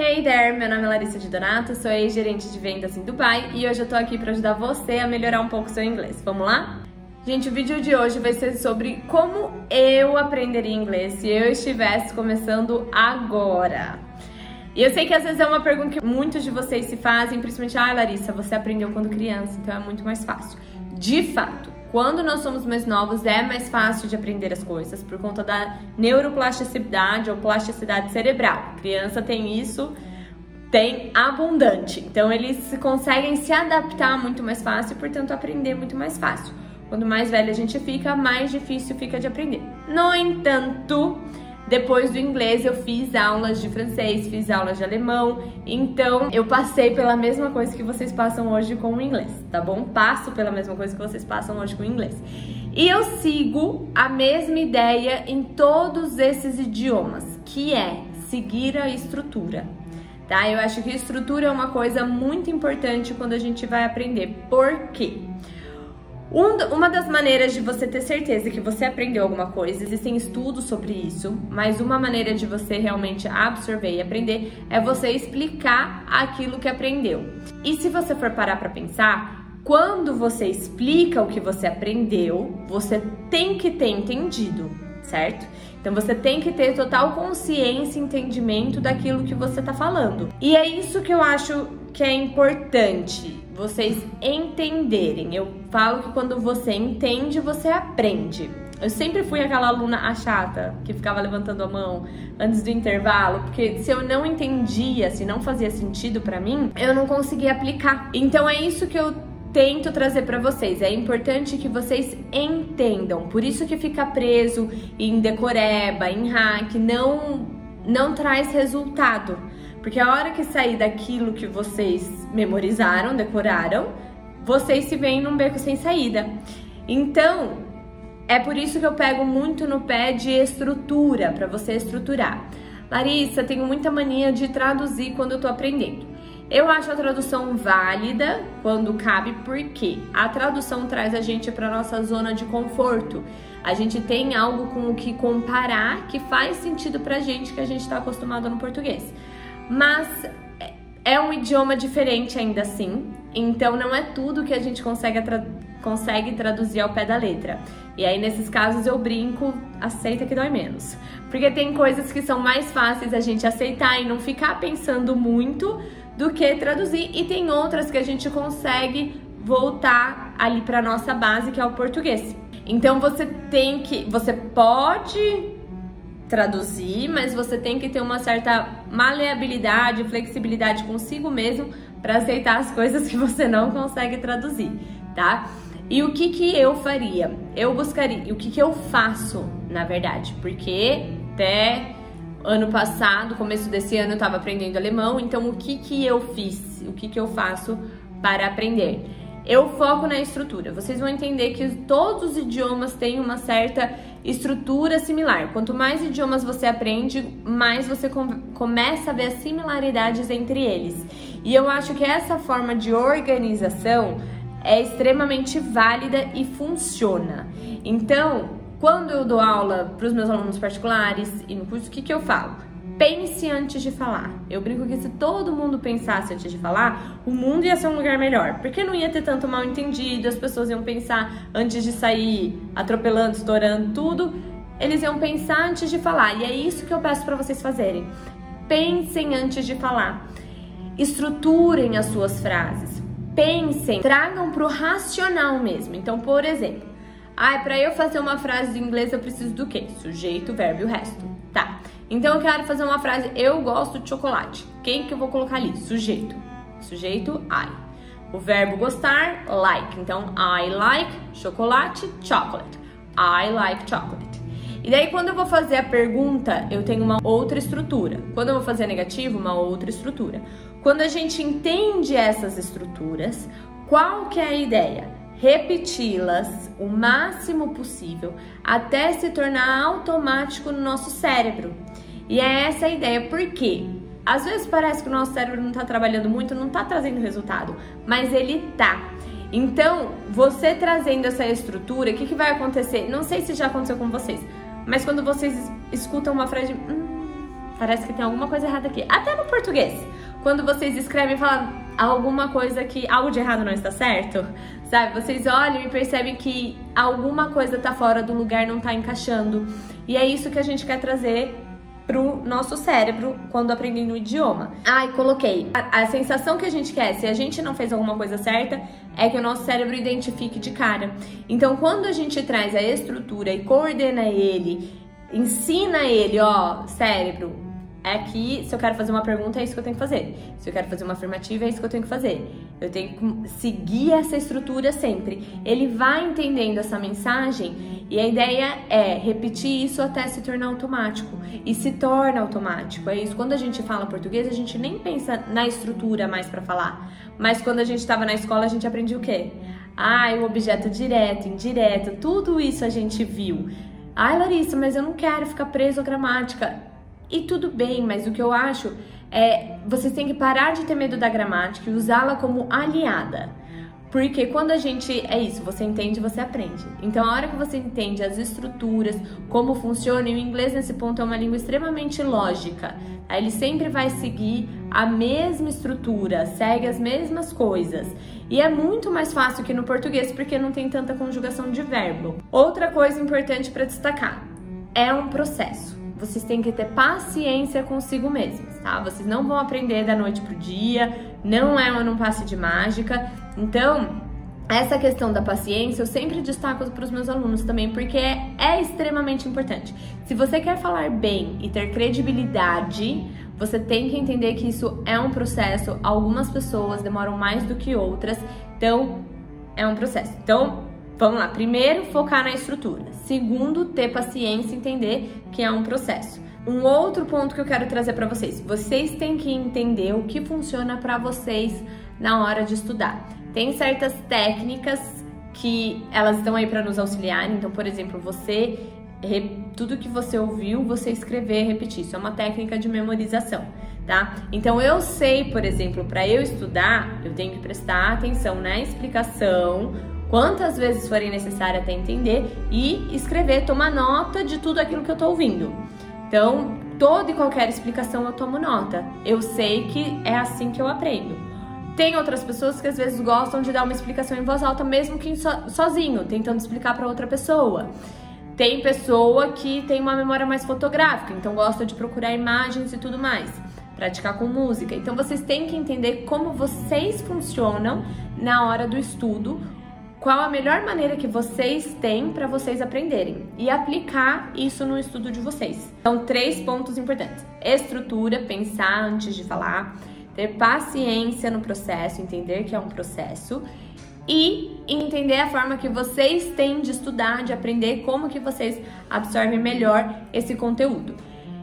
Hey there, meu nome é Larissa de Donato, sou ex-gerente de vendas em Dubai e hoje eu tô aqui para ajudar você a melhorar um pouco o seu inglês. Vamos lá? Gente, o vídeo de hoje vai ser sobre como eu aprenderia inglês se eu estivesse começando agora. E eu sei que às vezes é uma pergunta que muitos de vocês se fazem, principalmente, Larissa, você aprendeu quando criança, então é muito mais fácil. De fato, quando nós somos mais novos é mais fácil de aprender as coisas por conta da neuroplasticidade ou plasticidade cerebral. A criança tem isso, tem abundante, então eles conseguem se adaptar muito mais fácil e, portanto, aprender muito mais fácil. Quanto mais velho a gente fica, mais difícil fica de aprender. No entanto, depois do inglês eu fiz aulas de francês, fiz aulas de alemão, então eu passei pela mesma coisa que vocês passam hoje com o inglês, tá bom? Passo pela mesma coisa que vocês passam hoje com o inglês. E eu sigo a mesma ideia em todos esses idiomas, que é seguir a estrutura, tá? Eu acho que estrutura é uma coisa muito importante quando a gente vai aprender. Por quê? Uma das maneiras de você ter certeza que você aprendeu alguma coisa, existem estudos sobre isso, mas uma maneira de você realmente absorver e aprender é você explicar aquilo que aprendeu. E se você for parar para pensar, quando você explica o que você aprendeu, você tem que ter entendido, certo? Então você tem que ter total consciência e entendimento daquilo que você tá falando. E é isso que eu acho que é importante vocês entenderem. Eu falo que quando você entende, você aprende. Eu sempre fui aquela aluna chata que ficava levantando a mão antes do intervalo, porque se eu não entendia, se não fazia sentido pra mim, eu não conseguia aplicar. Então é isso que eu tento trazer pra vocês. É importante que vocês entendam. Por isso que fica preso em decoreba, em hack, não traz resultado. Porque a hora que sair daquilo que vocês memorizaram, decoraram, vocês se veem num beco sem saída. Então, é por isso que eu pego muito no pé de estrutura, para você estruturar. Larissa, tenho muita mania de traduzir quando eu tô aprendendo. Eu acho a tradução válida quando cabe, porque a tradução traz a gente para nossa zona de conforto. A gente tem algo com o que comparar que faz sentido pra gente, que a gente tá acostumado no português. Mas é um idioma diferente ainda assim, então não é tudo que a gente consegue traduzir ao pé da letra. E aí, nesses casos, eu brinco, aceita que dói menos. Porque tem coisas que são mais fáceis a gente aceitar e não ficar pensando muito do que traduzir. E tem outras que a gente consegue voltar ali para nossa base, que é o português. Então, você pode traduzir, mas você tem que ter uma certa maleabilidade, flexibilidade consigo mesmo para aceitar as coisas que você não consegue traduzir, tá? E o que eu faria? Eu buscaria, o que eu faço, na verdade, porque até ano passado, começo desse ano, eu tava aprendendo alemão, então o que eu fiz? O que eu faço para aprender? Eu foco na estrutura. Vocês vão entender que todos os idiomas têm uma certa estrutura similar. Quanto mais idiomas você aprende, mais você começa a ver as similaridades entre eles. E eu acho que essa forma de organização é extremamente válida e funciona. Então, quando eu dou aula para os meus alunos particulares e no curso, o que eu falo? Pense antes de falar. Eu brinco que se todo mundo pensasse antes de falar, o mundo ia ser um lugar melhor. Porque não ia ter tanto mal entendido, as pessoas iam pensar antes de sair, atropelando, estourando tudo. Eles iam pensar antes de falar. E é isso que eu peço para vocês fazerem. Pensem antes de falar. Estruturem as suas frases. Pensem, tragam pro racional mesmo. Então, por exemplo, para eu fazer uma frase em inglês eu preciso do quê? Sujeito, verbo e o resto. Tá. Então eu quero fazer uma frase, eu gosto de chocolate. Quem que eu vou colocar ali? Sujeito. Sujeito, I. O verbo gostar, like. Então, I like chocolate, chocolate. I like chocolate. E daí, quando eu vou fazer a pergunta, eu tenho uma outra estrutura. Quando eu vou fazer a negativa, uma outra estrutura. Quando a gente entende essas estruturas, qual que é a ideia? Repeti-las o máximo possível até se tornar automático no nosso cérebro. E é essa a ideia, porque às vezes parece que o nosso cérebro não tá trabalhando muito, não tá trazendo resultado, mas ele tá. Então, você trazendo essa estrutura, o que vai acontecer? Não sei se já aconteceu com vocês, mas quando vocês escutam uma frase, parece que tem alguma coisa errada aqui. Até no português, quando vocês escrevem e falam alguma coisa que algo de errado não está certo, sabe? Vocês olham e percebem que alguma coisa tá fora do lugar, não tá encaixando. E é isso que a gente quer trazer pro nosso cérebro quando aprendendo o idioma. Ai, coloquei. A sensação que a gente quer, se a gente não fez alguma coisa certa, é que o nosso cérebro identifique de cara. Então, quando a gente traz a estrutura e coordena ele, ensina ele, ó, cérebro, é que se eu quero fazer uma pergunta, é isso que eu tenho que fazer. Se eu quero fazer uma afirmativa, é isso que eu tenho que fazer. Eu tenho que seguir essa estrutura sempre. Ele vai entendendo essa mensagem e a ideia é repetir isso até se tornar automático. E se torna automático. É isso. Quando a gente fala português, a gente nem pensa na estrutura mais pra falar. Mas quando a gente estava na escola, a gente aprendia o quê? O objeto direto, indireto, tudo isso a gente viu. Ai, Larissa, mas eu não quero ficar preso à gramática. E tudo bem, mas o que eu acho é vocês têm que parar de ter medo da gramática e usá-la como aliada. Porque quando a gente... É isso, você entende, você aprende. Então, a hora que você entende as estruturas, como funciona, e o inglês nesse ponto é uma língua extremamente lógica. Tá? Ele sempre vai seguir a mesma estrutura, segue as mesmas coisas. E é muito mais fácil que no português, porque não tem tanta conjugação de verbo. Outra coisa importante para destacar, é um processo. Vocês têm que ter paciência consigo mesmos, tá? Vocês não vão aprender da noite pro dia, não é um passe de mágica. Então, essa questão da paciência eu sempre destaco para os meus alunos também, porque é extremamente importante. Se você quer falar bem e ter credibilidade, você tem que entender que isso é um processo. Algumas pessoas demoram mais do que outras, então é um processo. Então, vamos lá, primeiro, focar na estrutura. Segundo, ter paciência e entender que é um processo. Um outro ponto que eu quero trazer para vocês. Vocês têm que entender o que funciona para vocês na hora de estudar. Tem certas técnicas que elas estão aí para nos auxiliar. Então, por exemplo, tudo que você ouviu, você escrever e repetir. Isso é uma técnica de memorização, tá? Então, eu sei, por exemplo, para eu estudar, eu tenho que prestar atenção na explicação, quantas vezes forem necessárias até entender, e escrever, tomar nota de tudo aquilo que eu tô ouvindo. Então, toda e qualquer explicação eu tomo nota. Eu sei que é assim que eu aprendo. Tem outras pessoas que às vezes gostam de dar uma explicação em voz alta, mesmo que sozinho, tentando explicar para outra pessoa. Tem pessoa que tem uma memória mais fotográfica, então gosta de procurar imagens e tudo mais. Praticar com música. Então, vocês têm que entender como vocês funcionam na hora do estudo, qual a melhor maneira que vocês têm para vocês aprenderem e aplicar isso no estudo de vocês. Então, 3 pontos importantes. Estrutura, pensar antes de falar, ter paciência no processo, entender que é um processo e entender a forma que vocês têm de estudar, de aprender, como que vocês absorvem melhor esse conteúdo.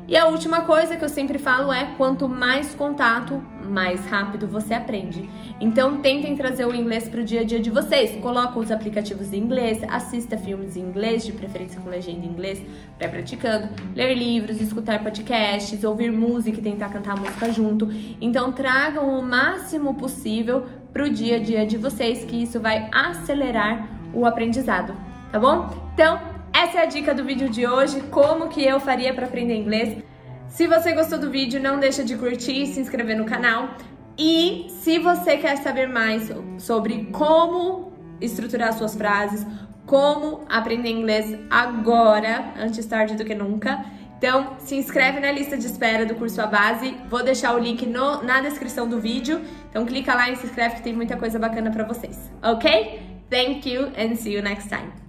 E a última coisa que eu sempre falo é, quanto mais contato, mais rápido você aprende. Então, tentem trazer o inglês para o dia a dia de vocês. Coloca os aplicativos em inglês, assista filmes em inglês, de preferência com legenda em inglês, para praticando, ler livros, escutar podcasts, ouvir música e tentar cantar música junto. Então, tragam o máximo possível para o dia a dia de vocês, que isso vai acelerar o aprendizado, tá bom? Então, essa é a dica do vídeo de hoje, como que eu faria para aprender inglês. Se você gostou do vídeo, não deixa de curtir e se inscrever no canal. E se você quer saber mais sobre como estruturar suas frases, como aprender inglês agora, antes tarde do que nunca, então se inscreve na lista de espera do curso A Base. Vou deixar o link na descrição do vídeo. Então clica lá e se inscreve que tem muita coisa bacana para vocês. Ok? Thank you and see you next time.